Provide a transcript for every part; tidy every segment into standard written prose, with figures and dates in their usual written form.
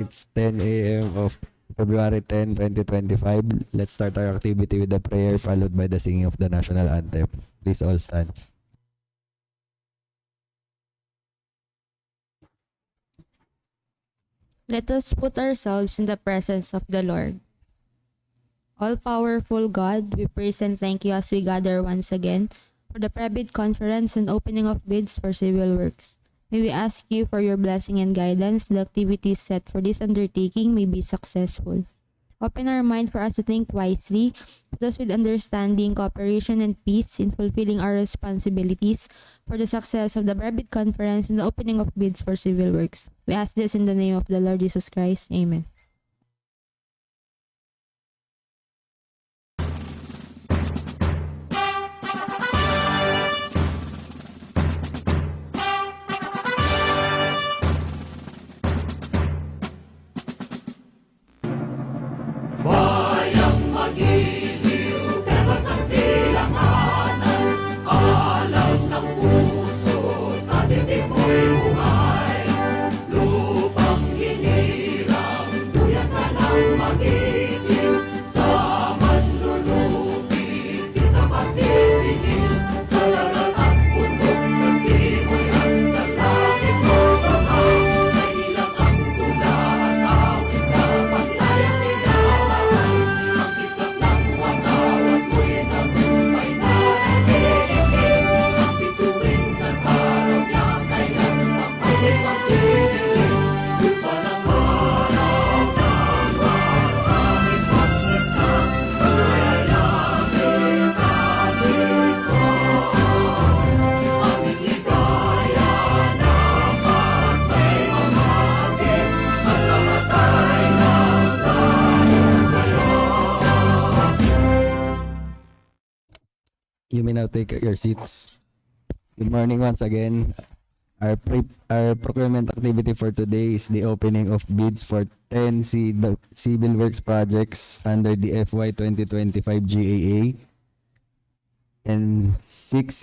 It's 10 a.m. of February 10, 2025. Let's start our activity with a prayer followed by the singing of the national anthem. Please all stand. Let us put ourselves in the presence of the Lord. All-powerful God, we praise and thank you as we gather once again for the private conference and opening of bids for civil works. May we ask you for your blessing and guidance. The activities set for this undertaking may be successful. Open our mind for us to think wisely, put us with understanding, cooperation, and peace in fulfilling our responsibilities for the success of the private conference and the opening of bids for civil works. We ask this in the name of the Lord Jesus Christ. Amen. Bayang magiliw, bebas ng silanganan, alam ng puso, sa titik mo'y buhay. Lupang hinirang, tuyat ka ng magiting, sa manlulupi, kita pasisingil, sa dagat at bundok, sa simoy at sa langit mo bangag, ay ilang ang tula at awit sa paglayang tinawaan. Ang kisap ng watawat mo'y nagumpay na nakikinig, ang bituin at araw niya kailan magpalit magdidilig. Lupa ng araw ng maraming pagsita, layalangin sa likod. Aming ligaya naman may mamagin, at namatay ng dahil sa'yo. You may now take your seats. Good morning once again. Our procurement activity for today is the opening of bids for 10 civil works projects under the FY 2025 GAA and 6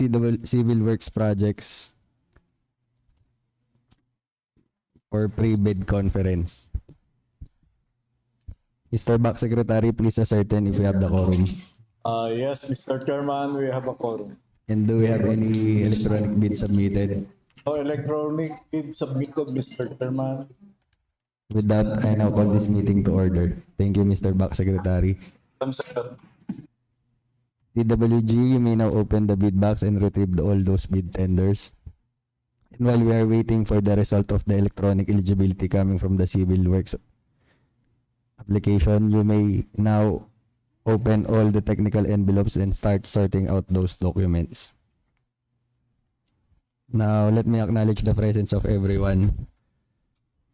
civil works projects for pre-bid conference. Mr. Back Secretary, please ascertain if we have the quorum. Yes, Mr. Chairman, we have a quorum. And do we have any electronic bids submitted? Electronic bid submitted, Mr. Chairman. With that, I now call this meeting to order. Thank you, Mr. Back Secretary. DPWH, you may now open the bid box and retrieve all those bid tenders. And while we are waiting for the result of the electronic eligibility coming from the civil works application, you may now open all the technical envelopes and start sorting out those documents. Now, let me acknowledge the presence of everyone,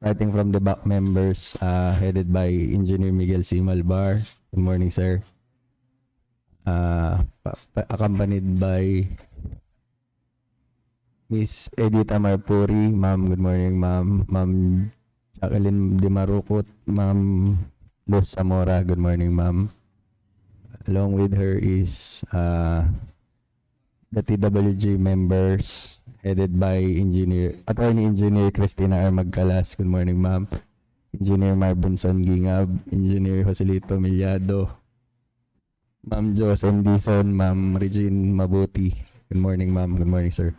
starting from the back members, headed by Engineer Miguel C. Malbar. Good morning, sir. Accompanied by Miss Edita Marpuri. Ma'am, good morning, ma'am. Ma'am Jacqueline Di Marukot. Ma'am Luz Zamora, good morning, ma'am. Along with her is the TWG members headed by Attorney Engineer Cristina R. Magcalas. Good morning, ma'am. Engineer Marvin Son Gingab, Engineer Joselito Millado, Ma'am Jos Endison, Ma'am Regine Mabuti. Good morning, ma'am. Good morning, sir.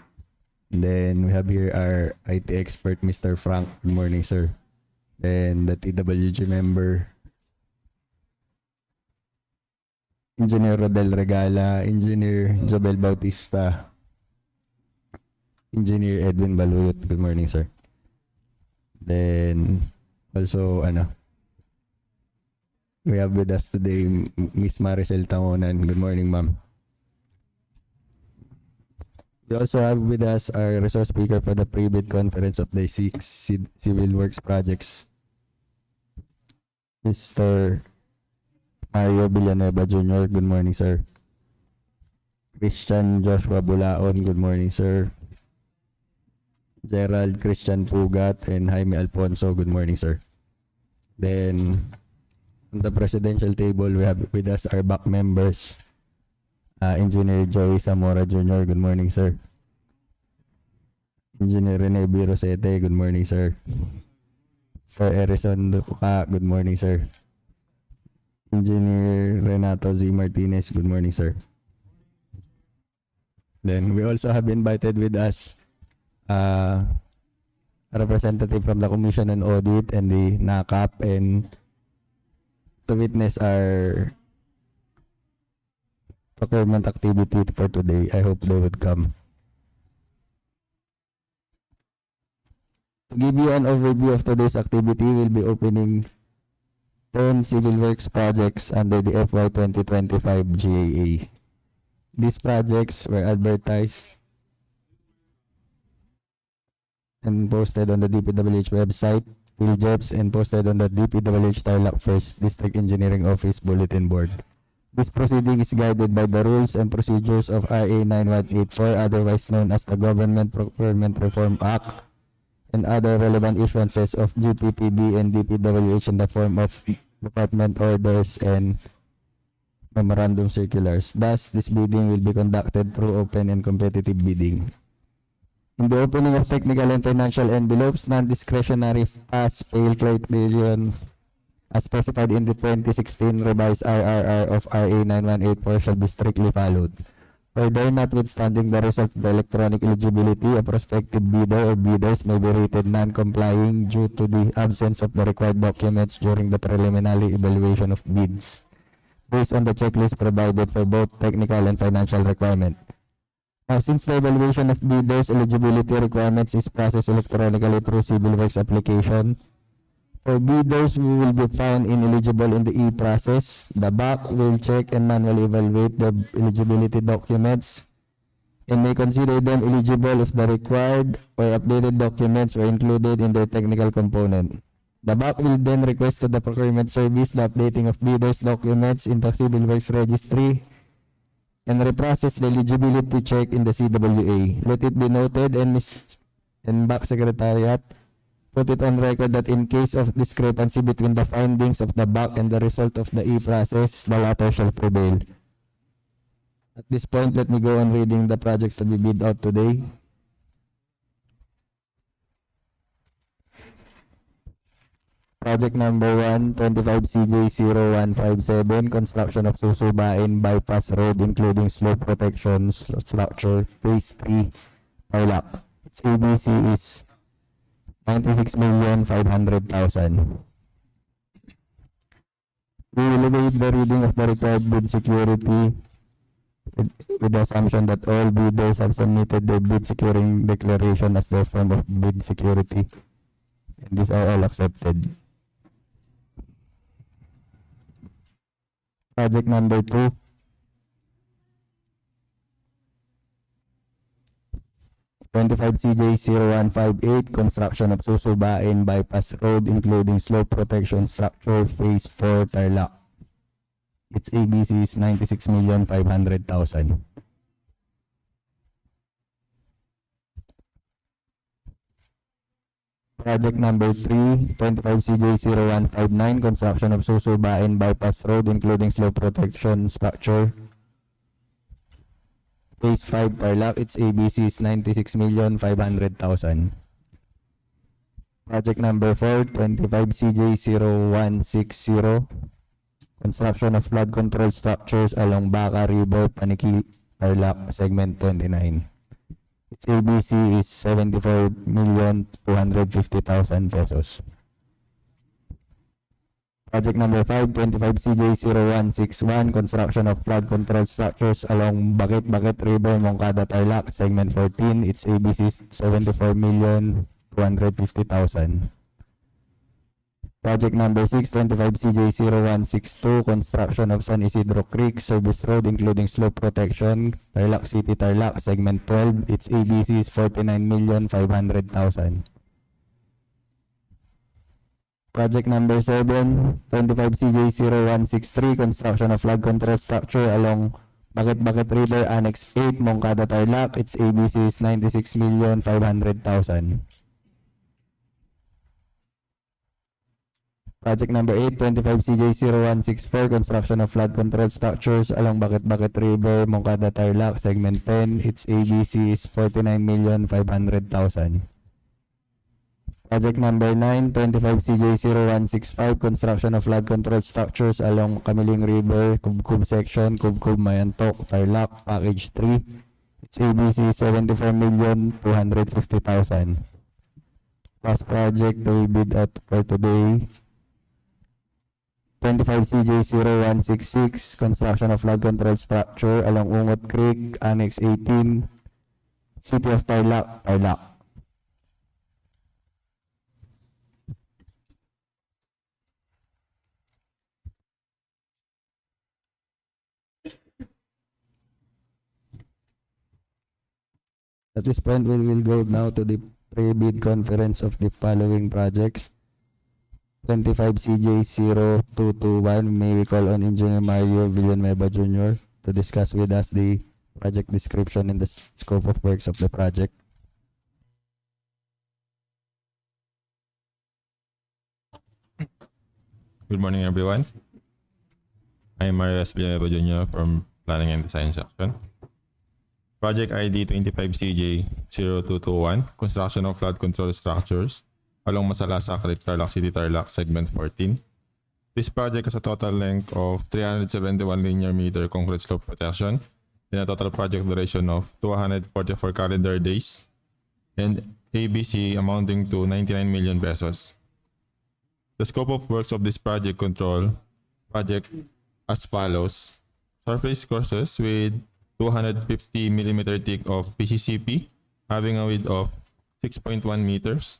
And then we have here our IT expert, Mr. Frank. Good morning, sir. Then the TWG member, Engineer Rodel Regala, Engineer Jobel Bautista, Engineer Edwin Baluyot. Good morning, sir. Then also we have with us today Miss Maricel Tangonan. Good morning, ma'am. We also have with us our resource speaker for the pre-bid conference of the 6 civil works projects, Mr. Mario Villanueva Jr. Good morning, sir. Christian Joshua Bulaon. Good morning, sir. Gerald Christian Pugat and Jaime Alfonso. Good morning, sir. Then on the presidential table, we have with us our back members, Engineer Joey Zamora Jr. Good morning, sir. Engineer Rene B. Rosete. Good morning, sir. Sir Erison Duca, good morning, sir. Engineer Renato Z. Martinez, good morning, sir. Then we also have invited with us a representative from the Commission on Audit and the NACAP and to witness our procurement activity for today. I hope they would come. To give you an overview of today's activity, we'll be opening 10 civil works projects under the FY 2025 GAA. These projects were advertised and posted on the DPWH website, PhilJeps, and posted on the DPWH Tarlac First District Engineering Office Bulletin Board. This proceeding is guided by the rules and procedures of RA 9184, otherwise known as the Government Procurement Reform Act, and other relevant issuances of GPPB and DPWH in the form of department orders and memorandum circulars. Thus, this bidding will be conducted through open and competitive bidding. In the opening of technical and financial envelopes, non-discretionary pass-fail criterion as specified in the 2016 revised RRR of RA 9184 shall be strictly followed. Further, notwithstanding the result of the electronic eligibility, a prospective bidder or bidders may be rated non-complying due to the absence of the required documents during the preliminary evaluation of bids, based on the checklist provided for both technical and financial requirement. Now, since the evaluation of bidders' eligibility requirements is processed electronically through civil works application, for bidders who will be found ineligible in the e-process, the BAC will check and manually evaluate the eligibility documents and may consider them eligible if the required or updated documents were included in their technical component. The BAC will then request to the procurement service the updating of bidders' documents in the Civil Works Registry and reprocess the eligibility check in the CWA. Let it be noted and BAC Secretariat put it on record that in case of discrepancy between the findings of the BAC and the result of the e-process, the latter shall prevail. At this point, let me go on reading the projects to be bid out today. Project number 1, 25CJ0157, construction of Susubaen bypass road including slope protection structure, phase 3, Tarlac. Its ABC is 96,500,000. We will await the reading of the required bid security with the assumption that all bidders have submitted their bid securing declaration as their form of bid security, and these are all accepted. Project number 2, (25CJ0158), construction of Susubaen bypass road including slope protection structure, phase 4, Tarlac. Its ABC is 96,500,000. Project number 3, 25CJ0159, construction of Susubaen bypass road including slope protection structure, phase 5, Tarlac. Its ABC is 96,500,000. Project number 4, 25CJ0160, construction of flood control structures along Baka River, Paniqui, Tarlac, segment 29. Its ABC is 74,250,000 pesos. Project number 5, 25CJ0161, construction of flood control structures along Baket-Baket River, Moncada, Tarlac, segment 14. Its ABC is 74,250,000. Project number 6, 25CJ0162, construction of San Isidro Creek Service Road including slope protection, Tarlac City, Tarlac, segment 12. Its ABC is 49,500,000. Project number 7, 25CJ0163, construction of flood control structure along Baket-Baket River, Annex 8, Moncada, Tarlac. Its ABC is 96,500,000. Project number 8, 25CJ0164, construction of flood control structures along Baket-Baket River, Moncada, Tarlac, segment 10. Its ABC is 49,500,000. Project number 9, 25CJ0165, construction of flood control structures along Kamiling River, Kubkub section, Kubkub Mayantok, Tarlac, package 3. It's ABC 74,250,000. Last project that we bid out for today, 25CJ0166, construction of flood control structure along Ungot Creek, Annex 18, City of Tarlac, Tarlac. At this point, we will go now to the pre-bid conference of the following projects. 25CJ0221, may we call on Engineer Mario Villanueva Jr. to discuss with us the project description and the scope of works of the project. Good morning, everyone. I am Mario S. Villanueva Jr. from Planning and Design Section. Project ID 25CJ0221, construction of flood control structures along Masalasa Creek, Tarlac City, Tarlac, segment 14. This project has a total length of 371 linear meter concrete slope protection and a total project duration of 244 calendar days and ABC amounting to 99 million pesos. The scope of works of this project as follows. Surface courses with 250 millimeter thick of PCCP having a width of 6.1 meters.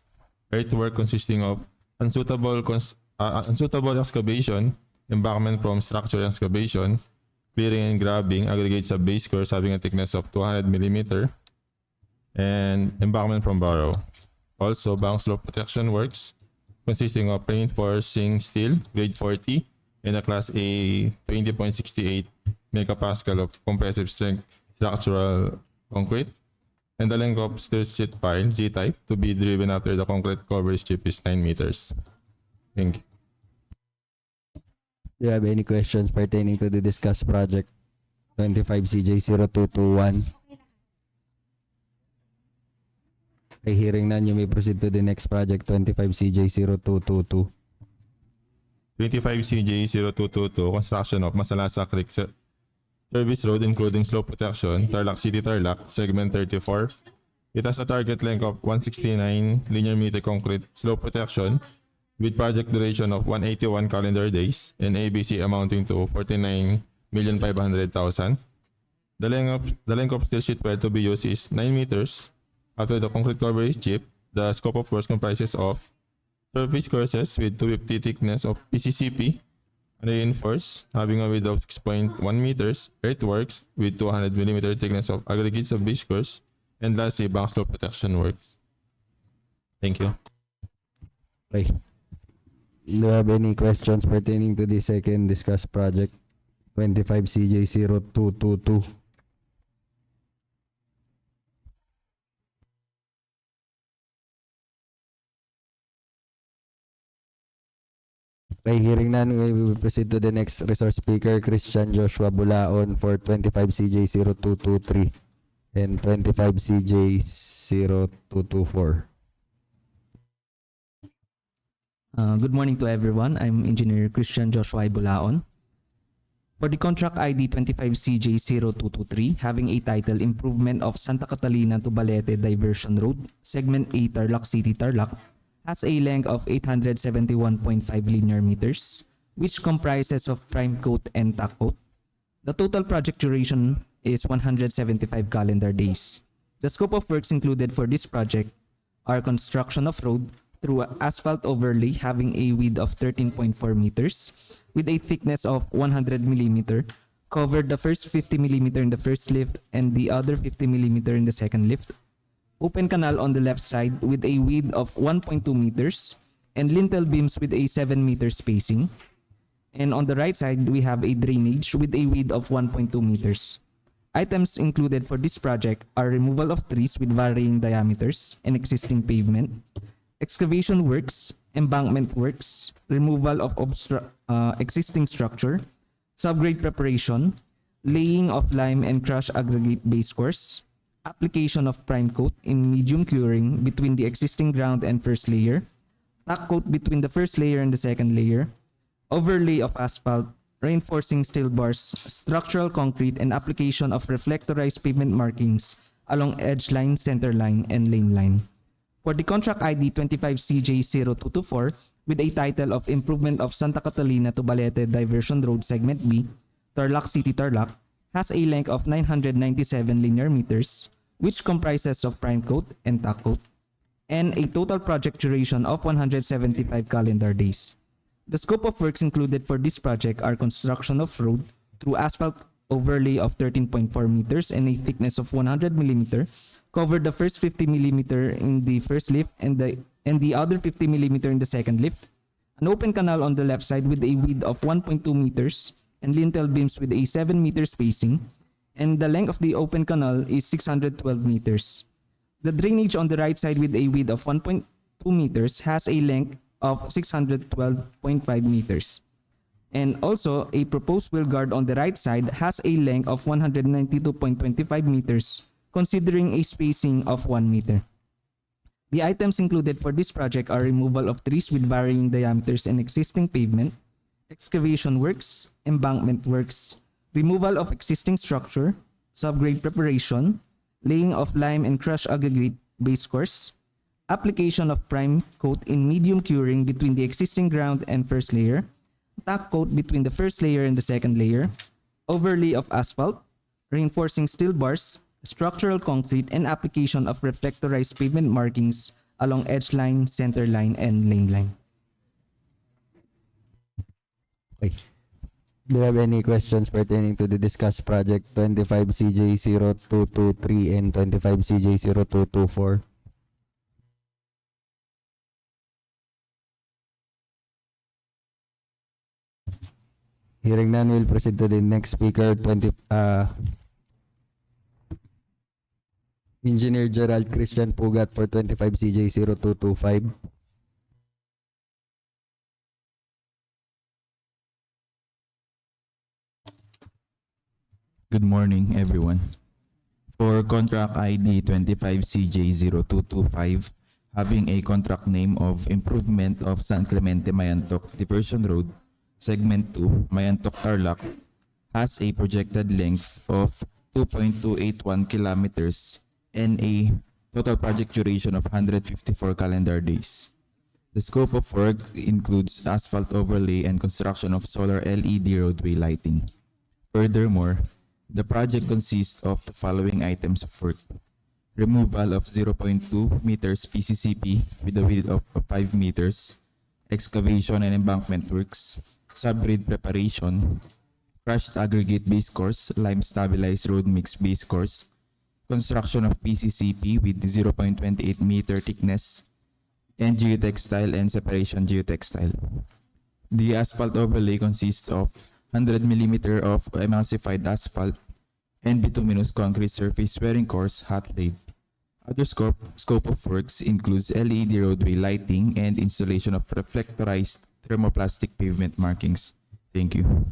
Earthwork consisting of unsuitable excavation, embankment from structure excavation, clearing and grabbing, aggregate sub-base course having a thickness of 200 millimeter, and embankment from barrow. Also, bank slope protection works consisting of reinforcing steel, grade 40, and a class A 20.68 megapascal of compressive strength structural concrete, and the length of steel sheet pile Z-type to be driven after the concrete coverage strip is 9 meters. Thank you. Do you have any questions pertaining to the discussed project 25CJ0221? Okay, hearing none, you may proceed to the next project 25CJ0222. 25CJ0222, construction of Masalasa Creek Service Road including slope protection, Tarlac City, Tarlac, segment 34. It has a target length of 169 linear meter concrete slope protection with project duration of 181 calendar days and ABC amounting to 49,500,000. The length of steel sheet pile to be used is 9 meters. After the concrete coverage chip, the scope of works comprises of surface courses with 250 thickness of PCCP, reinforced having a width of 6.1 meters, earthworks with 200 millimeter thickness of aggregates of base course, and lastly, bank slope protection works. Thank you. Okay. Do you have any questions pertaining to the second discussed project 25CJ0222? Okay, hearing none, we will proceed to the next resource speaker, Christian Joshua Bulaon for 25CJ0223 and 25CJ0224. Good morning to everyone. I'm Engineer Christian Joshua Bulaon. For the contract ID 25CJ0223, having a title Improvement of Santa Catalina to Balete Diversion Road, Segment A, Tarlac City, Tarlac, has a length of 871.5 linear meters, which comprises of prime coat and tack coat. The total project duration is 175 calendar days. The scope of works included for this project are construction of road through asphalt overlay having a width of 13.4 meters with a thickness of 100 millimeter, covered the first 50 millimeter in the first lift and the other 50 millimeter in the second lift. Open canal on the left side with a width of 1.2 meters and lintel beams with a 7 meter spacing. And on the right side, we have a drainage with a width of 1.2 meters. Items included for this project are removal of trees with varying diameters and existing pavement, excavation works, embankment works, removal of existing structure, subgrade preparation, laying of lime and crushed aggregate base course, application of prime coat in medium curing between the existing ground and first layer, tack coat between the first layer and the second layer, overlay of asphalt, reinforcing steel bars, structural concrete, and application of reflectorized pavement markings along edge line, center line, and lane line. For the contract ID 25CJ0224 with a title of Improvement of Santa Catalina to Balete Diversion Road Segment B, Tarlac City, Tarlac, has a length of 997 linear meters, which comprises of prime coat and tack coat, and a total project duration of 175 calendar days. The scope of works included for this project are construction of road through asphalt overlay of 13.4 meters and a thickness of 100 millimeter, cover the first 50 millimeter in the first lift and the other 50 millimeter in the second lift, an open canal on the left side with a width of 1.2 meters and lintel beams with a 7 meter spacing, and the length of the open canal is 612 meters. The drainage on the right side with a width of 1.2 meters has a length of 612.5 meters. And also, a proposed wheel guard on the right side has a length of 192.25 meters, considering a spacing of 1 meter. The items included for this project are removal of trees with varying diameters and existing pavement, excavation works, embankment works, removal of existing structure, subgrade preparation, laying of lime and crushed aggregate base course, application of prime coat in medium curing between the existing ground and first layer, tack coat between the first layer and the second layer, overlay of asphalt, reinforcing steel bars, structural concrete, and application of reflectorized pavement markings along edge line, center line, and lane line. Okay. Do you have any questions pertaining to the discussed project 25CJ0223 and 25CJ0224? Hearing none, we'll proceed to the next speaker, Engineer Gerald Christian Pugat for 25CJ0225. Good morning, everyone. For contract ID 25CJ0225, having a contract name of Improvement of San Clemente Mayantok Diversion Road, Segment 2, Mayantok Tarlac, has a projected length of 2.281 kilometers and a total project duration of 154 calendar days. The scope of work includes asphalt overlay and construction of solar LED roadway lighting. Furthermore, the project consists of the following items of work: removal of 0.2 meters PCCP with a width of 5 meters, excavation and embankment works, subgrade preparation, crushed aggregate base course, lime stabilized road mix base course, construction of PCCP with 0.28 meter thickness, and geotextile and separation geotextile. The asphalt overlay consists of 100 mm of emulsified asphalt and bituminous concrete surface wearing course hot laid. Other scope of works includes LED roadway lighting and installation of reflectorized thermoplastic pavement markings. Thank you.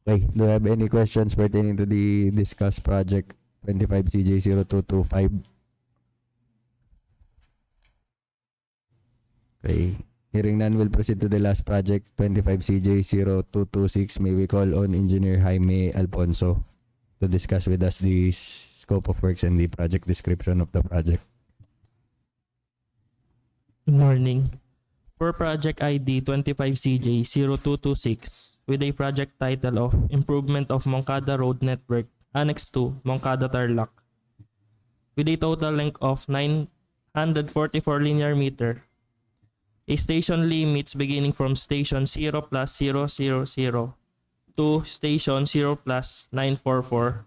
Okay, do you have any questions pertaining to the discussed project 25CJ0225? Okay, hearing none, we'll proceed to the last project 25CJ0226. May we call on Engineer Jaime Alfonso to discuss with us the scope of works and the project description of the project. Good morning. For project ID 25CJ0226 with a project title of Improvement of Moncada Road Network, Annex 2, Moncada, Tarlac, with a total length of 944 linear meter. A station limits beginning from station 0 plus 000 to station 0 plus 944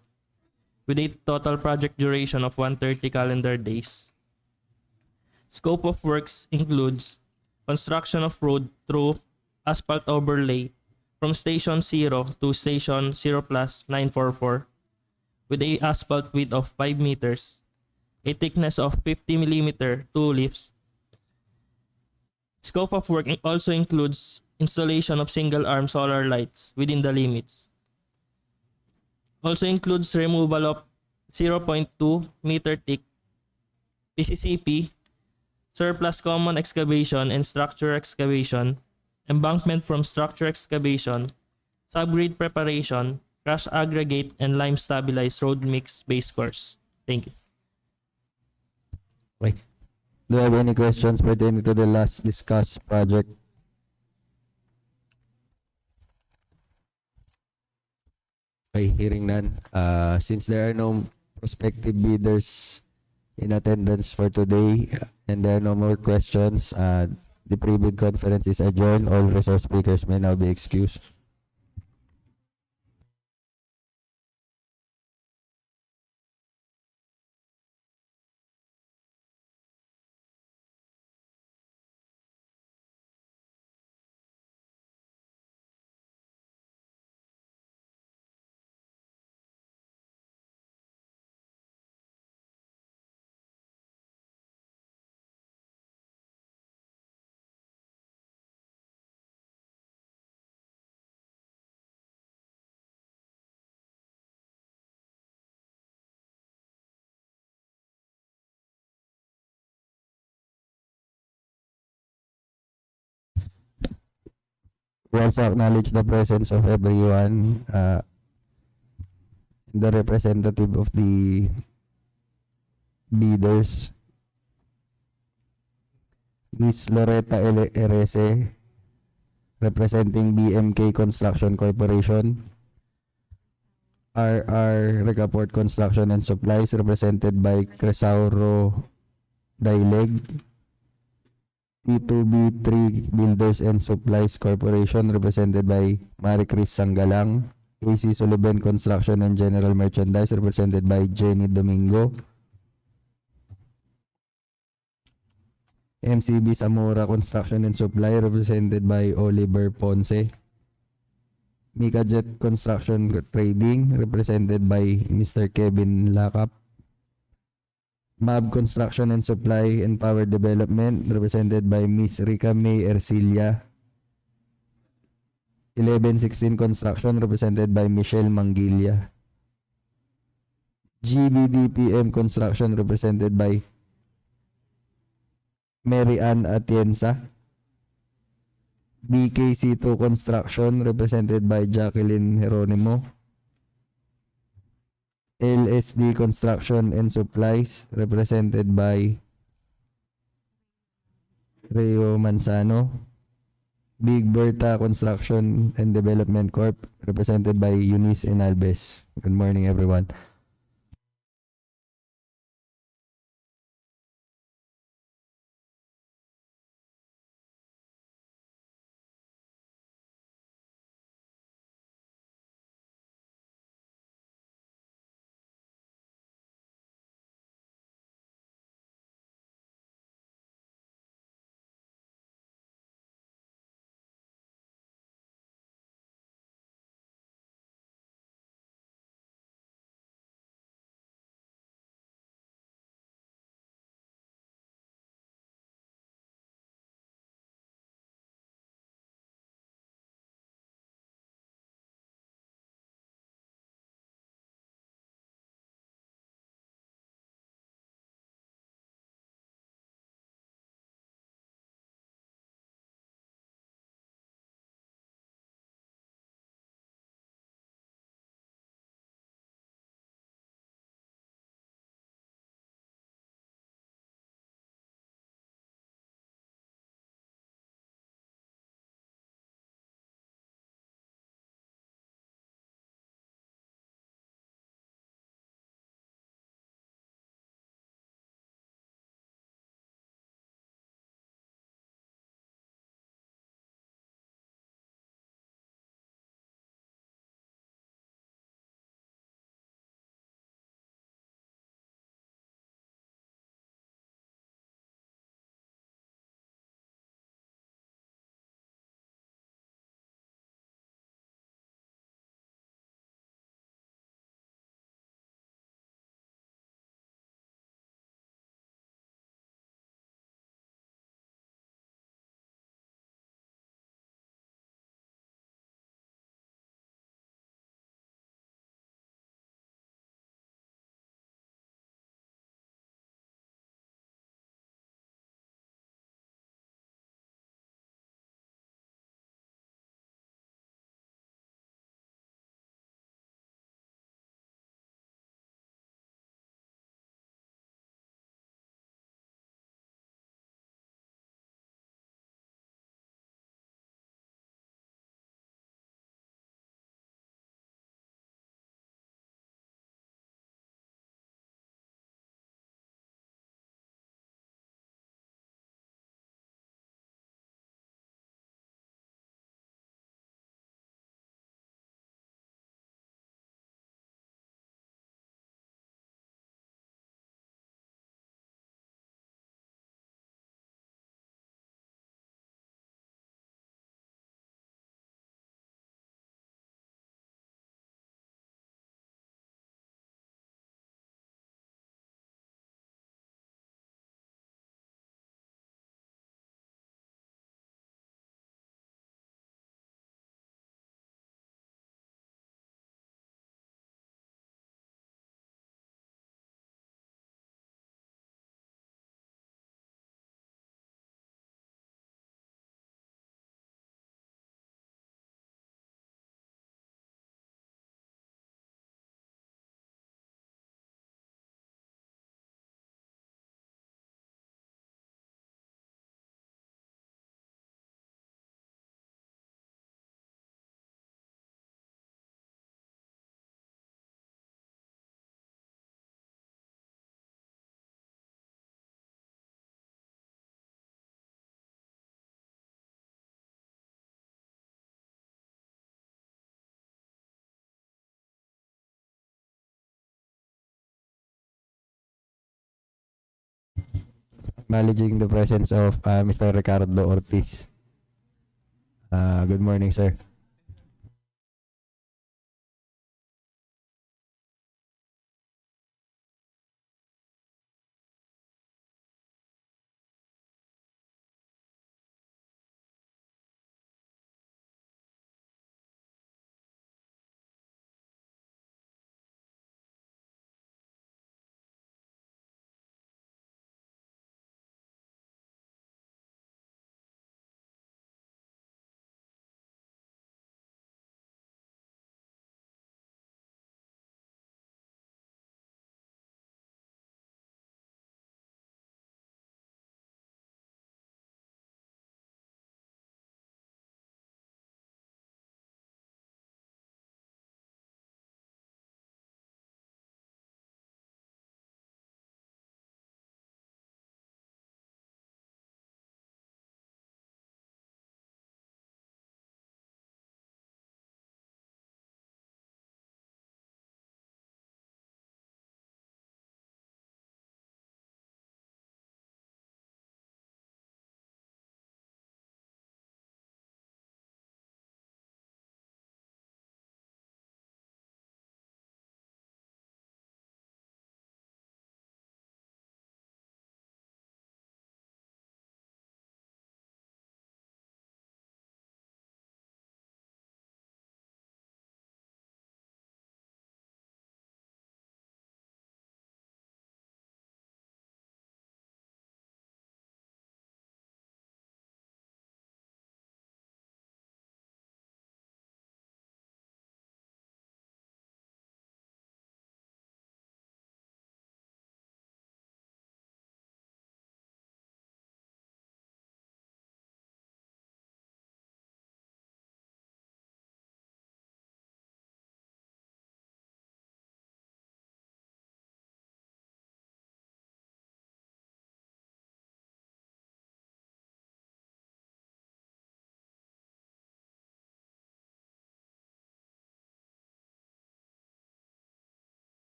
with a total project duration of 130 calendar days. Scope of works includes construction of road through asphalt overlay from station 0 to station 0 plus 944 with a asphalt width of 5 meters, a thickness of 50 millimeter, 2 lifts. Scope of work also includes installation of single-arm solar lights within the limits. Also includes removal of 0.2 meter thick PCCP, surplus common excavation and structure excavation, embankment from structure excavation, subgrade preparation, crush aggregate, and lime stabilized road mix base course. Thank you. Okay. Do you have any questions pertaining to the last discussed project? Okay, hearing none. Since there are no prospective bidders in attendance for today and there are no more questions, the pre-bid conference is adjourned. All resource speakers may now be excused. We also acknowledge the presence of everyone, the representative of the bidders, Miss Loretta Erese, representing BMK Construction Corporation, RR Regaport Construction and Supplies, represented by Cresauro Daileg, P2B3 Builders and Supplies Corporation, represented by Maricris Sanggalang, AC Susubaen Construction and General Merchandise, represented by Jenny Domingo, MCB Zamora Construction and Supply, represented by Oliver Ponce, Mika Jet Construction Trading, represented by Mr. Kevin Lakap, MAB Construction and Supply and Power Development, represented by Miss Rica May Ercilia, 1116 Construction, represented by Michelle Mangilla, GBDPM Construction, represented by Mary Ann Atienza, BKC2 Construction, represented by Jacqueline Jeronimo, LSD Construction and Supplies, represented by Rio Manzano, Big Berta Construction and Development Corp, represented by Eunice Enalbes. Good morning, everyone. acknowledging the presence of Mr. Ricardo Ortiz. Good morning, sir.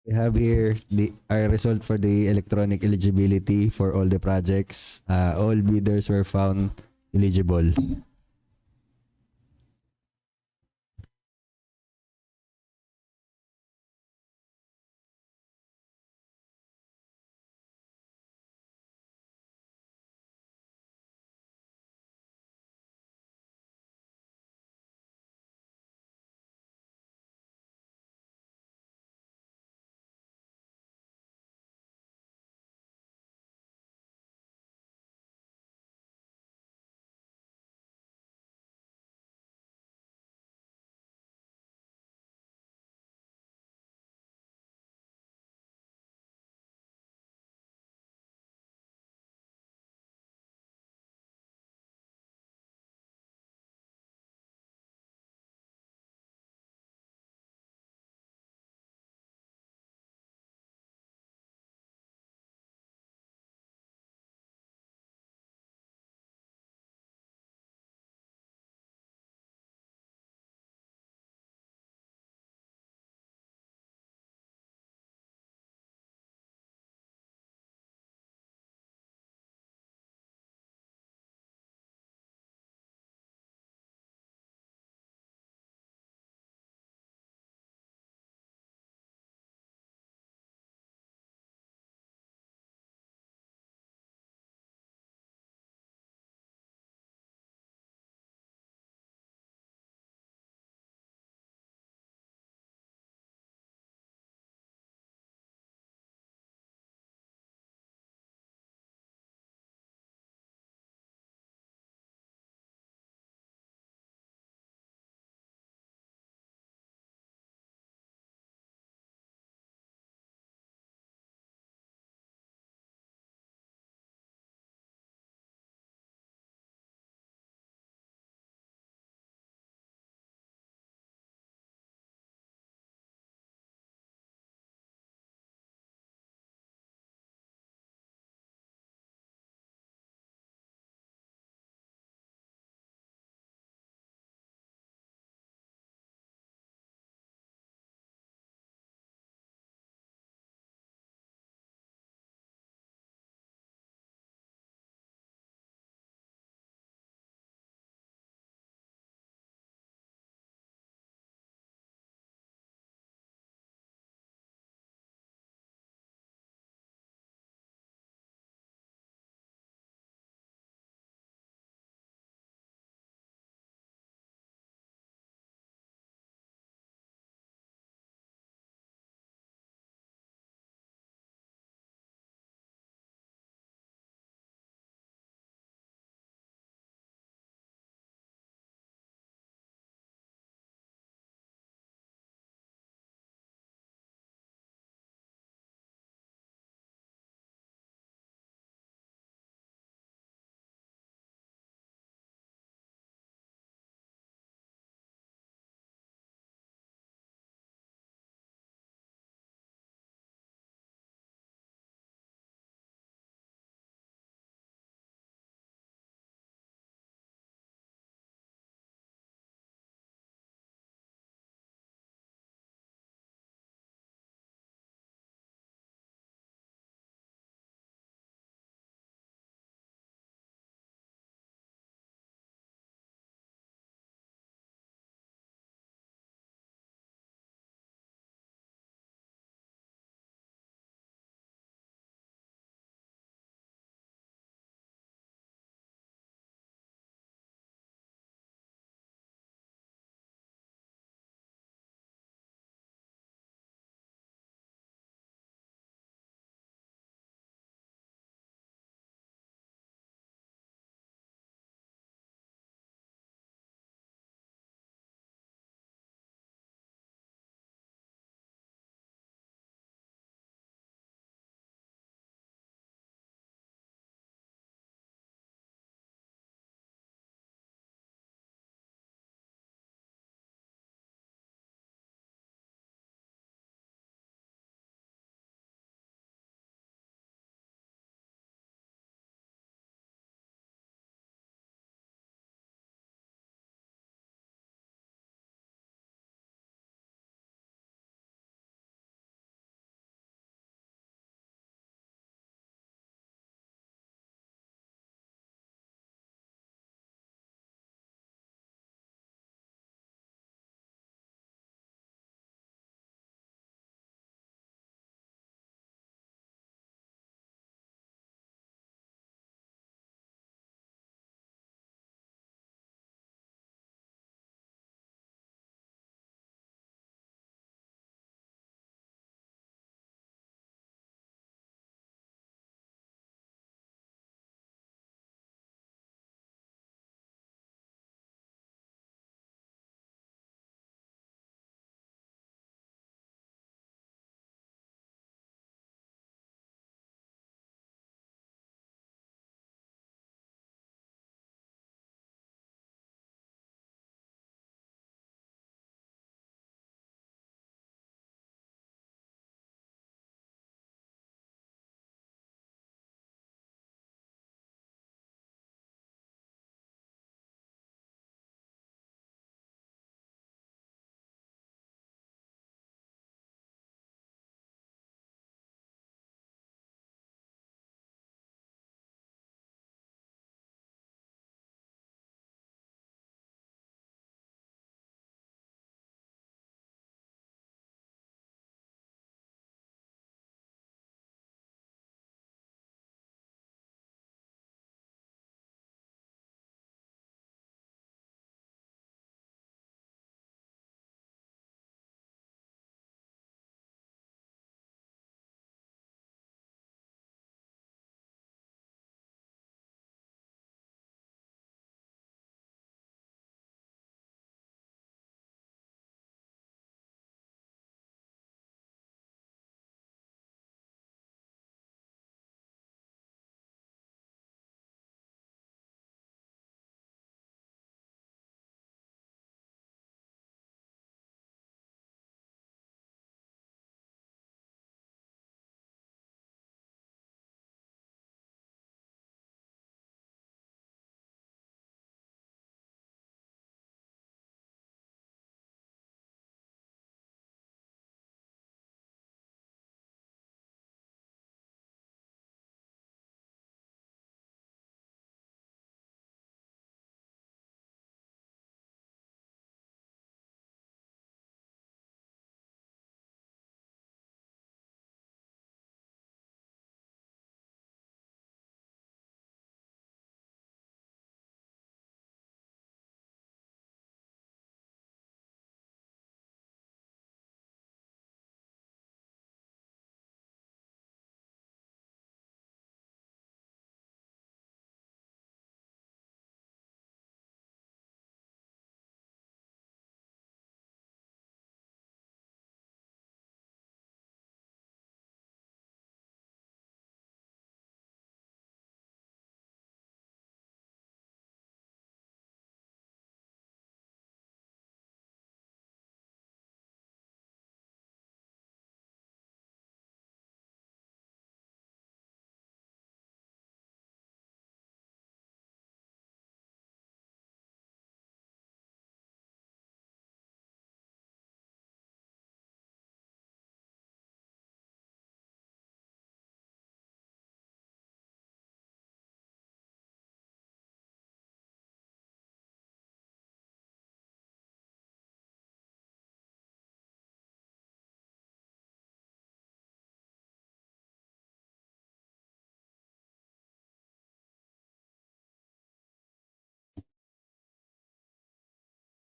We have here our result for the electronic eligibility for all the projects. All bidders were found eligible.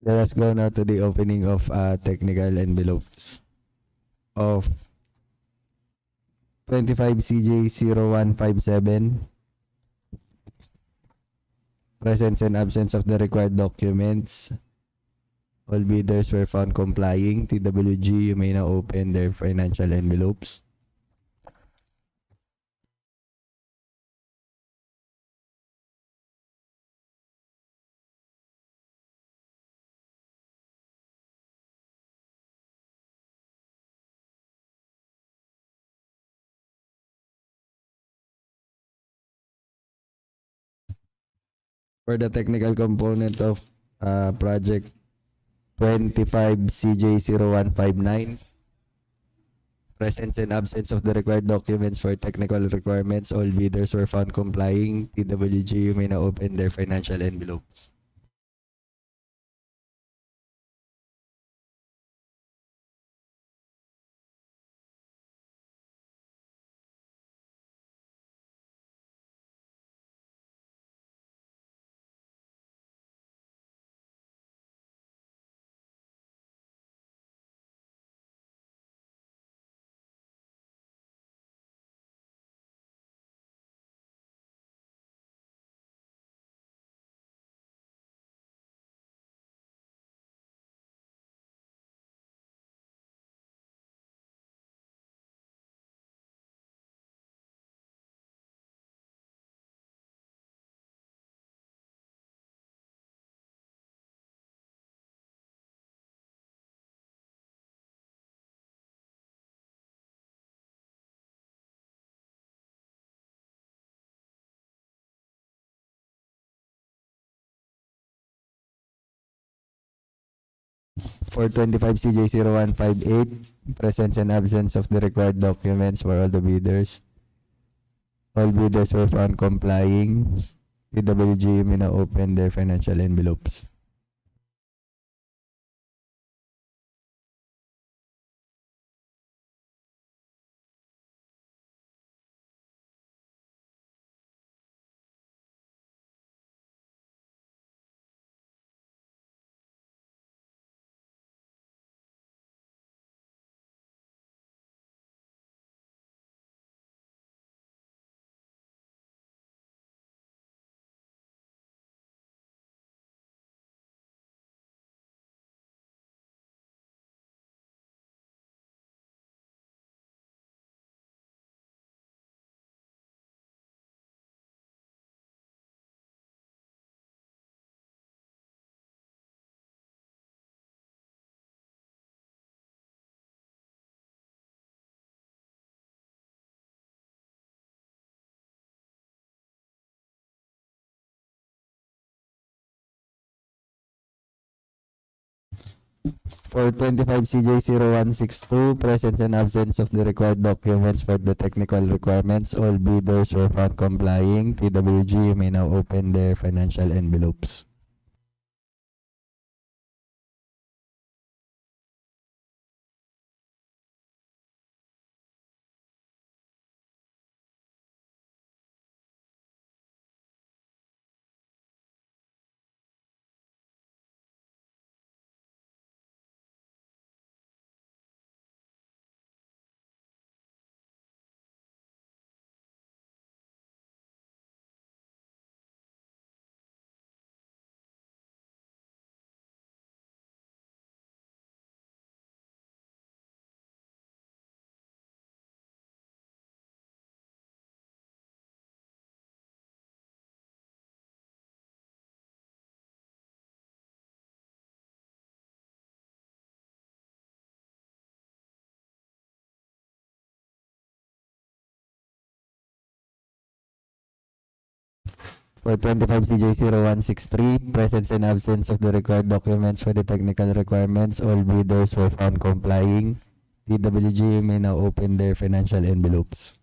Let us go now to the opening of technical envelopes of 25 CJ 0157. Presence and absence of the required documents. All bidders were found complying. TWG, you may now open their financial envelopes. For the technical component of project 25 CJ 0159. Presence and absence of the required documents for technical requirements. All bidders were found complying. TWG, you may now open their financial envelopes. For 25 CJ 0158, presence and absence of the required documents for all the bidders. All bidders were found complying. TWG may now open their financial envelopes. For 25 CJ 0162, presence and absence of the required documents for the technical requirements. All bidders were found complying. TWG may now open their financial envelopes. For 25 CJ 0163, presence and absence of the required documents for the technical requirements. All bidders were found complying. TWG may now open their financial envelopes.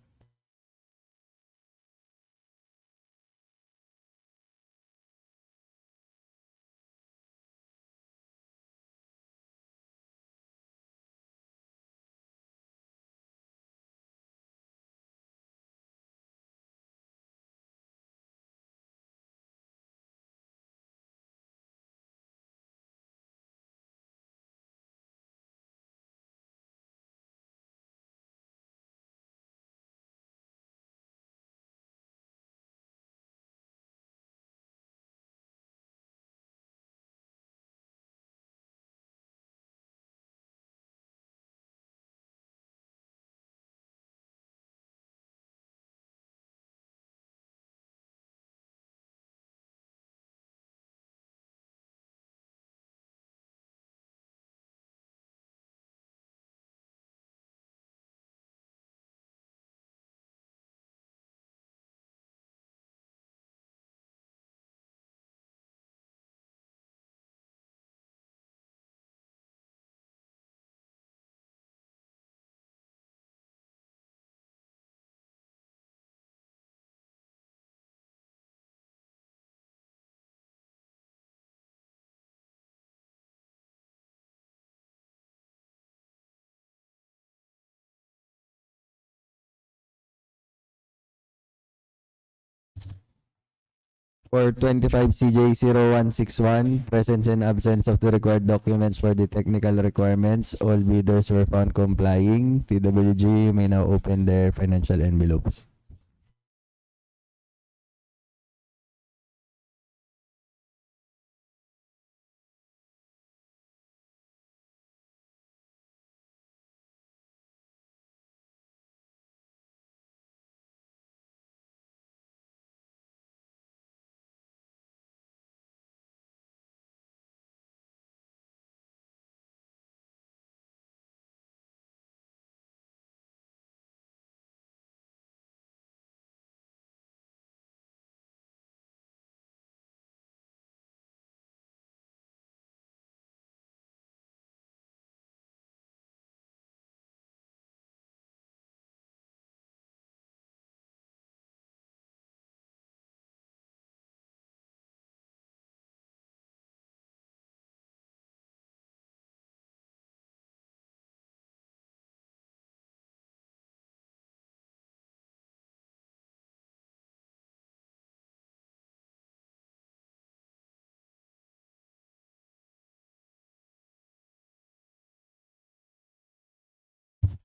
For 25 CJ 0161, presence and absence of the required documents for the technical requirements, all bidders were found complying. TWG may now open their financial envelopes.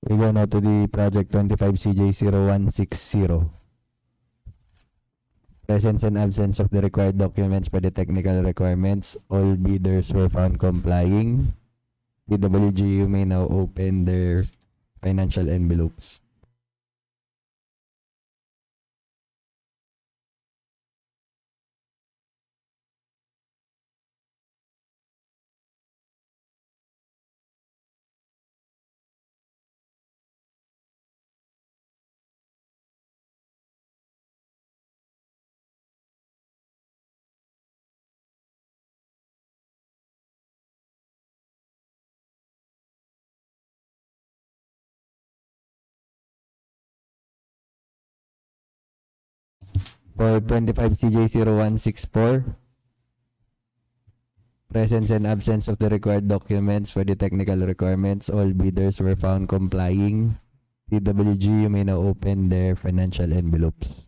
We go now to the project 25 CJ 0160. Presence and absence of the required documents for the technical requirements, all bidders were found complying. PWGU may now open their financial envelopes. For 25 CJ 0164, presence and absence of the required documents for the technical requirements, all bidders were found complying. PWG may now open their financial envelopes.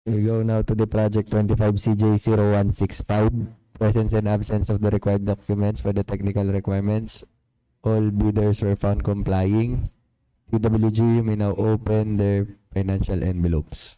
We go now to the project 25 CJ0165. Presence and absence of the required documents for the technical requirements. All bidders were found complying. TWG may now open their financial envelopes.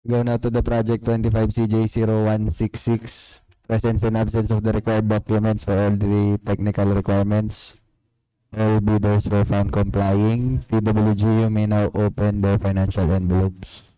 Go now to the project 25 CJ0166. Presence and absence of the required documents for all the technical requirements. All bidders were found complying. TWG may now open their financial envelopes.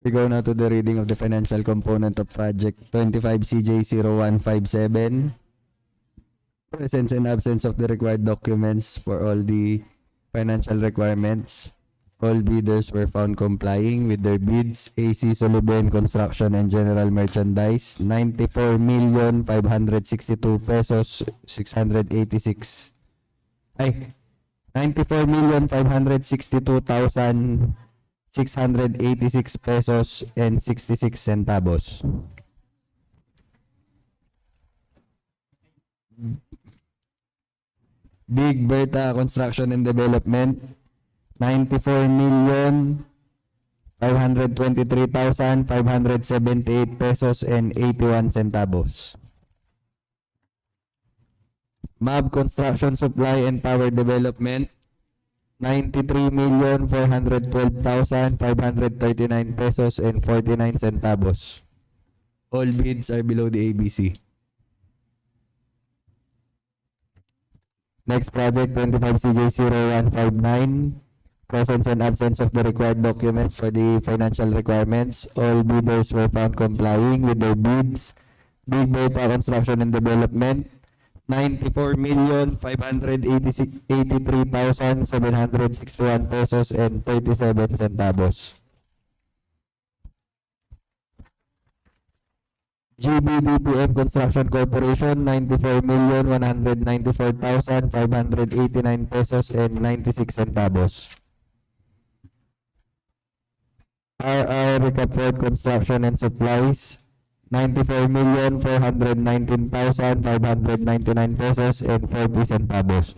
We go now to the reading of the financial component of Project 25CJ0157. Presence and absence of the required documents for all the financial requirements. All bidders were found complying with their bids. AC Susubaen Construction and General Merchandise, 94,562 pesos 686. 94,562,686 pesos and 66 centavos. Big Berta Construction and Development, 94,523,578 pesos and 81 centavos. MAB Construction Supply and Power Development, 93,412,539 pesos and 49 centavos. All bids are below the ABC. Next project, 25CJ0159. Presence and absence of the required documents for the financial requirements. All bidders were found complying with their bids. Big Berta Construction and Development, 94,583,761 pesos and 37 centavos. GBDPM Construction Corporation, 94,194,589 pesos and 96 centavos. RR Recaport Construction and Supplies, 94,419,599 pesos and 40 centavos.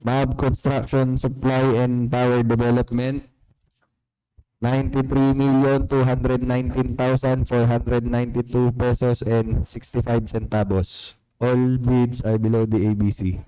MAB Construction Supply and Power Development, 93,219,492 pesos and 65 centavos. All bids are below the ABC.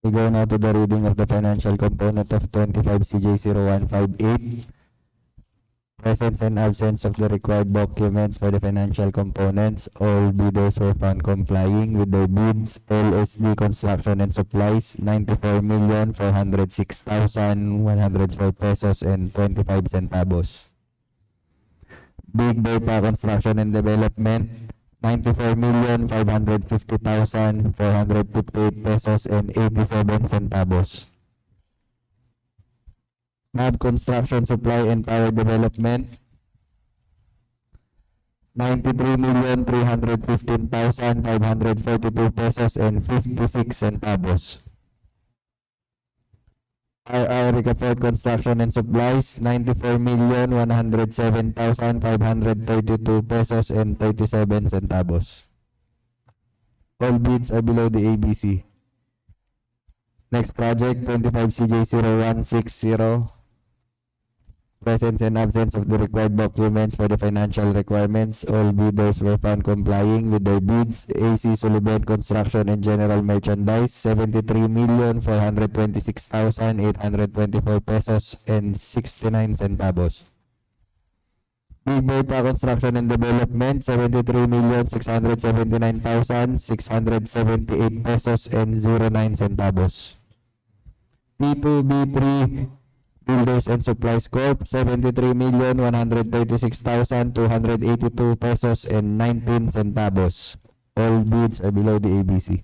We go now to the reading of the financial component of 25 CJ0158. Presence and absence of the required documents for the financial components. All bidders were found complying with their bids. LSD Construction and Supplies, 94,406,104 pesos and 25 centavos. Big Beta Construction and Development, 94,550,458 pesos and 87 centavos. NAB Construction Supply and Power Development, 93,315,542 pesos and 56 centavos. RR Ricafort Construction and Supplies, 94,107,532 pesos and 37 centavos. All bids are below the ABC. Next project, 25 CJ0160. Presence and absence of the required documents for the financial requirements. All bidders were found complying with their bids. AC Susubaen Construction and General Merchandise, 73,426,824 pesos and 69 centavos. Big Beta Construction and Development, 73,679,678 pesos and 09 centavos. P2B3 Builders and Supplies Corp, 73,136,282 pesos and 19 centavos. All bids are below the ABC.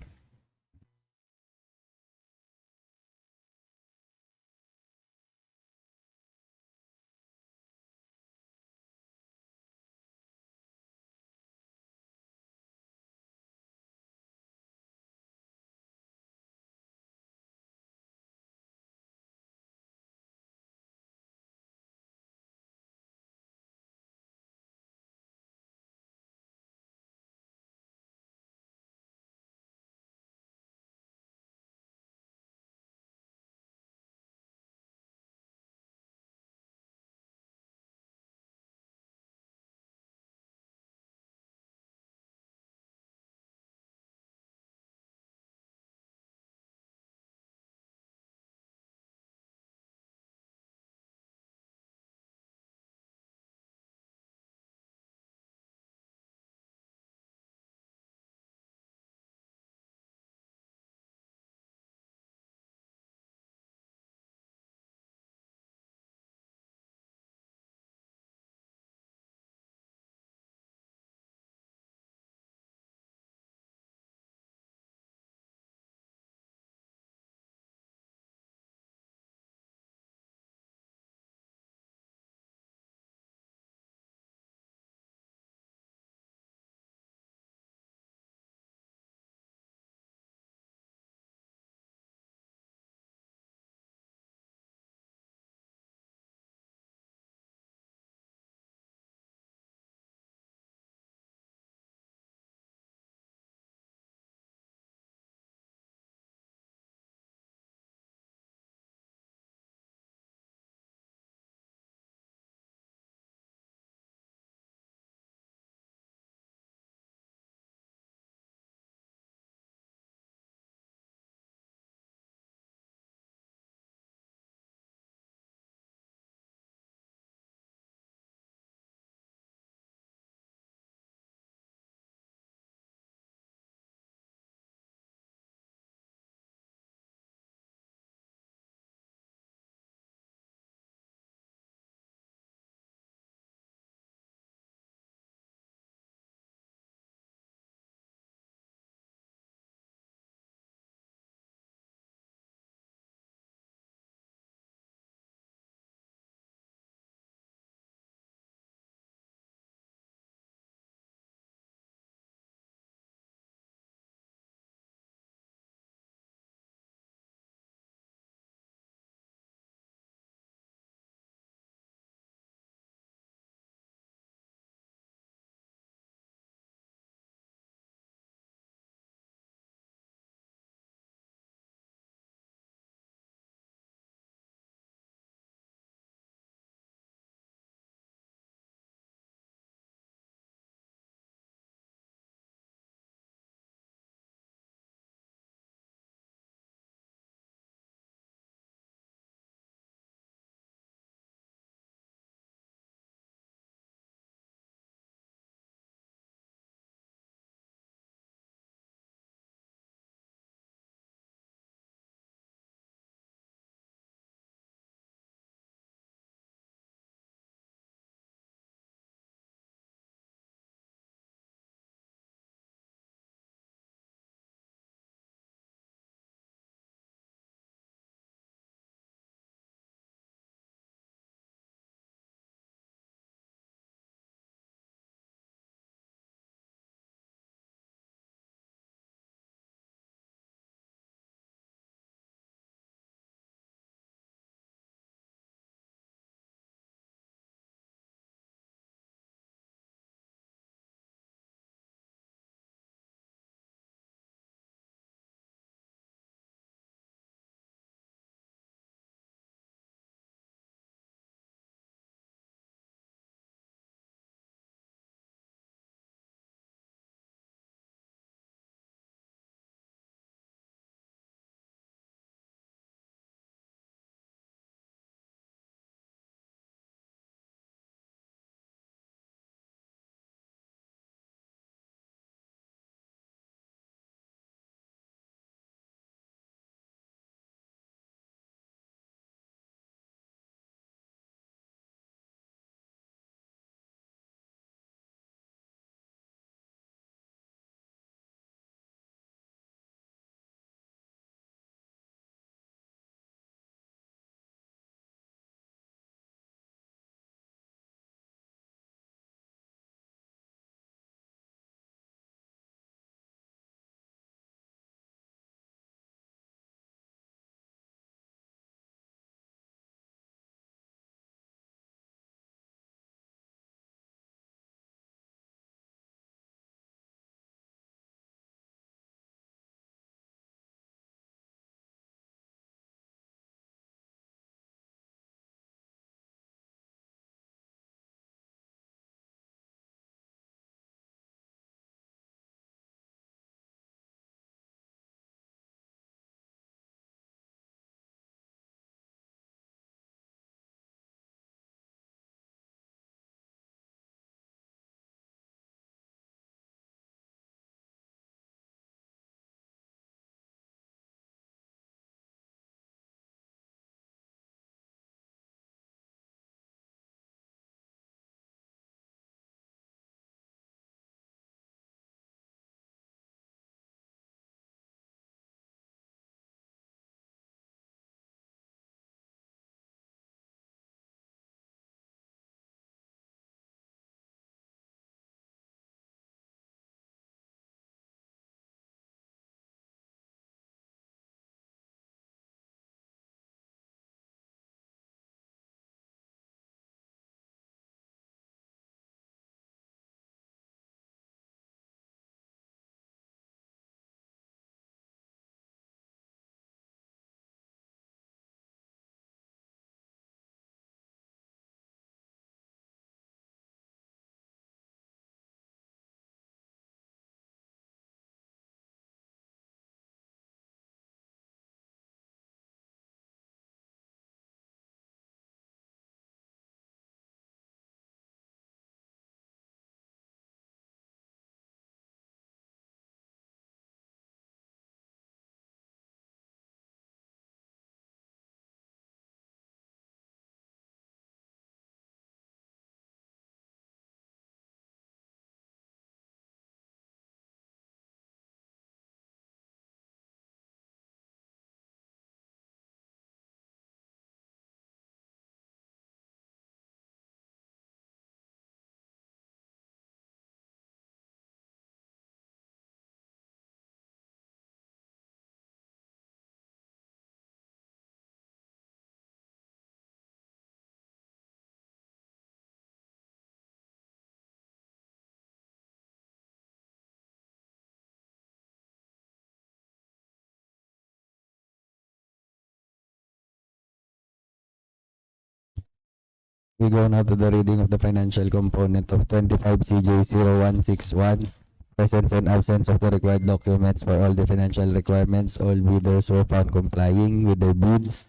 We go now to the reading of the financial component of 25 CJ 0161. Presence and absence of the required documents for all the financial requirements. All bidders were found complying with their bids.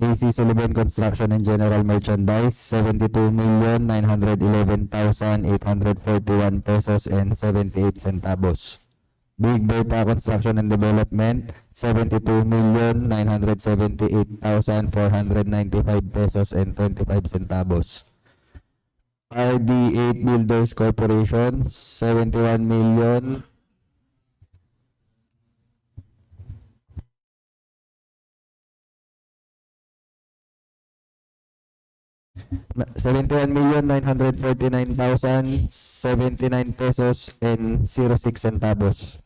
AC Susubaen Construction and General Merchandise, 72,911,841 pesos and 78 centavos. Big Berta Construction and Development, 72,978,495 pesos and 25 centavos. RD8 Builders Corporation, 71 million 71,949,079 pesos and 06 centavos.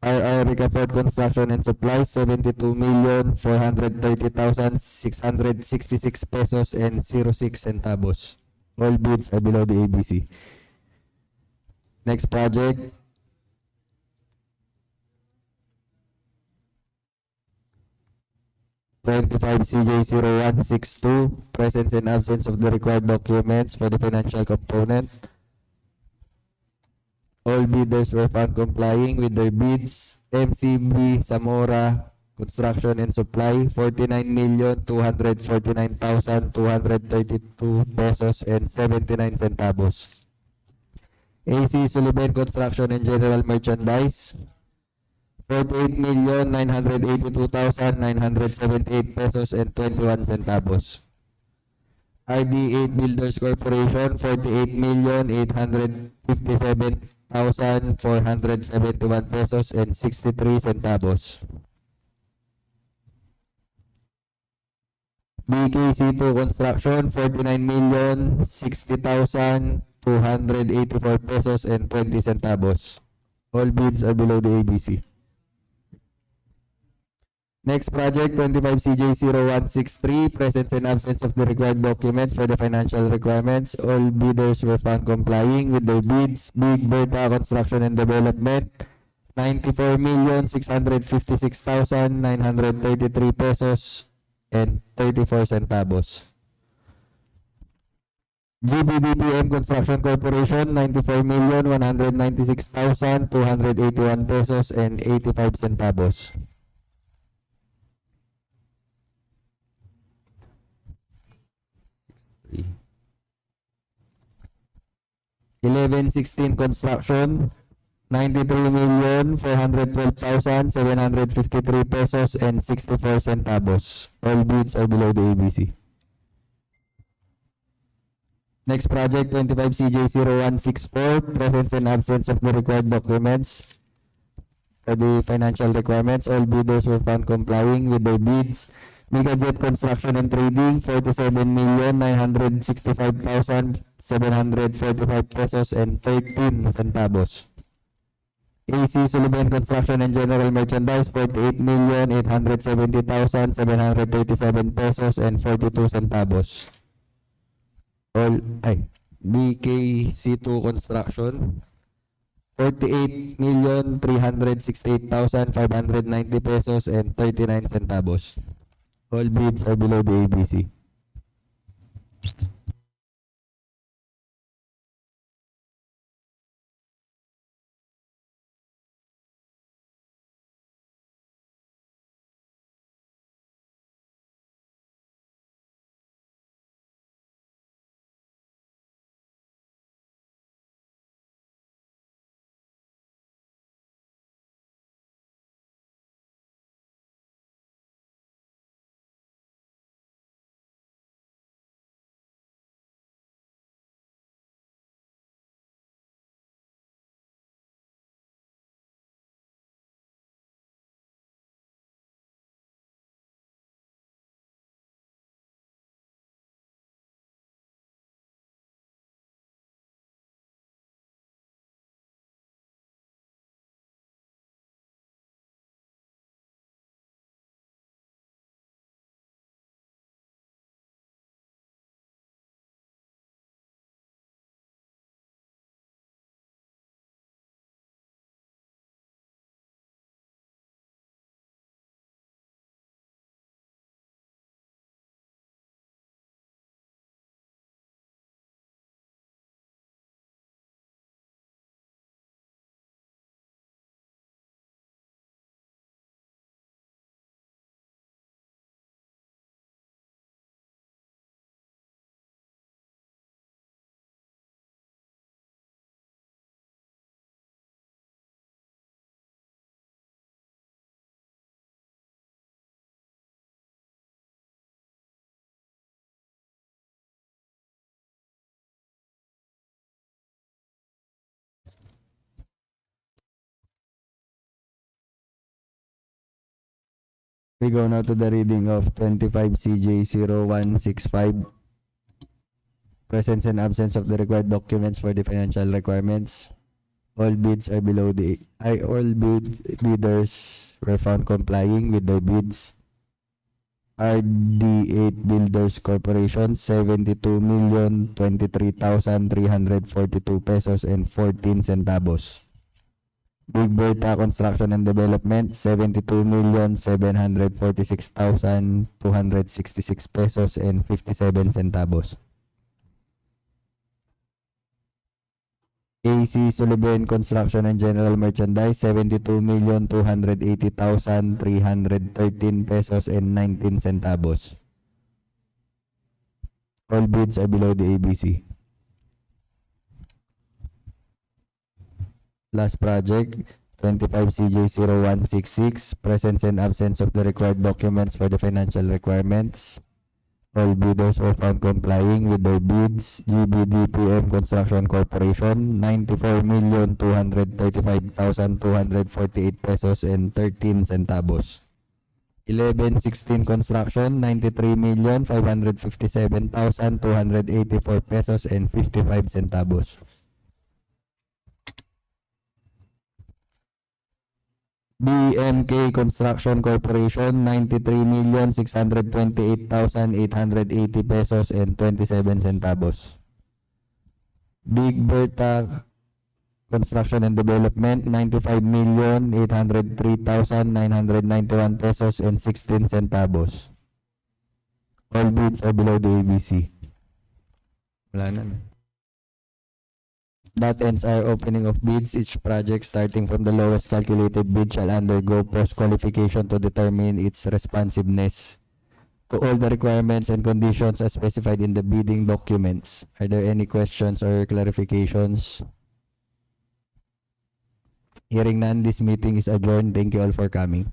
RR Ricafort Construction and Supplies, 72,430,666 pesos and 06 centavos. All bids are below the ABC. Next project, CJ0162, presence and absence of the required documents for the financial component. All bidders were found complying with their bids. MCB Zamora Construction and Supply, 49,249,232 pesos and 79 centavos. AC Susubaen Construction and General Merchandise, 48,982,978 pesos and 21 centavos. RD8 Builders Corporation, 48,857,471 pesos and 63 centavos. BKC2 Construction, 49,060,284 pesos and 20 centavos. All bids are below the ABC. Next project, 25 CJ0163, presence and absence of the required documents for the financial requirements. All bidders were found complying with their bids. Big Berta Construction and Development, 94,656,933 pesos and 34 centavos. GBDPM Construction Corporation, 94,196,281 pesos and 85 centavos. 1116 Construction, 93,412,753 pesos and 64 centavos. All bids are below the ABC. Next project, 25 CJ0164, presence and absence of the required documents for the financial requirements. All bidders were found complying with their bids. Megajet Construction and Trading, 47,965,745 pesos and 13 centavos. AC Susubaen Construction and General Merchandise, 48,870,737 pesos and 42 centavos. BKC2 Construction, 48,368,590 pesos and 39 centavos. All bids are below the ABC. We go now to the reading of 25 CJ 0165. Presence and absence of the required documents for the financial requirements. All bids are below the all bidders were found complying with their bids. RD8 Builders Corporation 72,023,342 pesos and 14 centavos. Big Berta Construction and Development 72,746,266 pesos and 57 centavos. AC Susubaen Construction and General Merchandise 72,280,313 pesos and 19 centavos. All bids are below the ABC. Last project 25 CJ 0166. Presence and absence of the required documents for the financial requirements. All bidders were found complying with their bids. GBDPM Construction Corporation 94,235,248 pesos and 13 centavos. 1116 Construction 93,557,284 pesos and 55 centavos. BMK Construction Corporation 93,628,880 pesos and 27 centavos. Big Berta Construction and Development 95,803,991 pesos and 16 centavos. All bids are below the ABC. Wala na. That ends our opening of bids. Each project starting from the lowest calculated bid shall undergo post-qualification to determine its responsiveness to all the requirements and conditions as specified in the bidding documents. Are there any questions or clarifications? Hearing none, this meeting is adjourned. Thank you all for coming.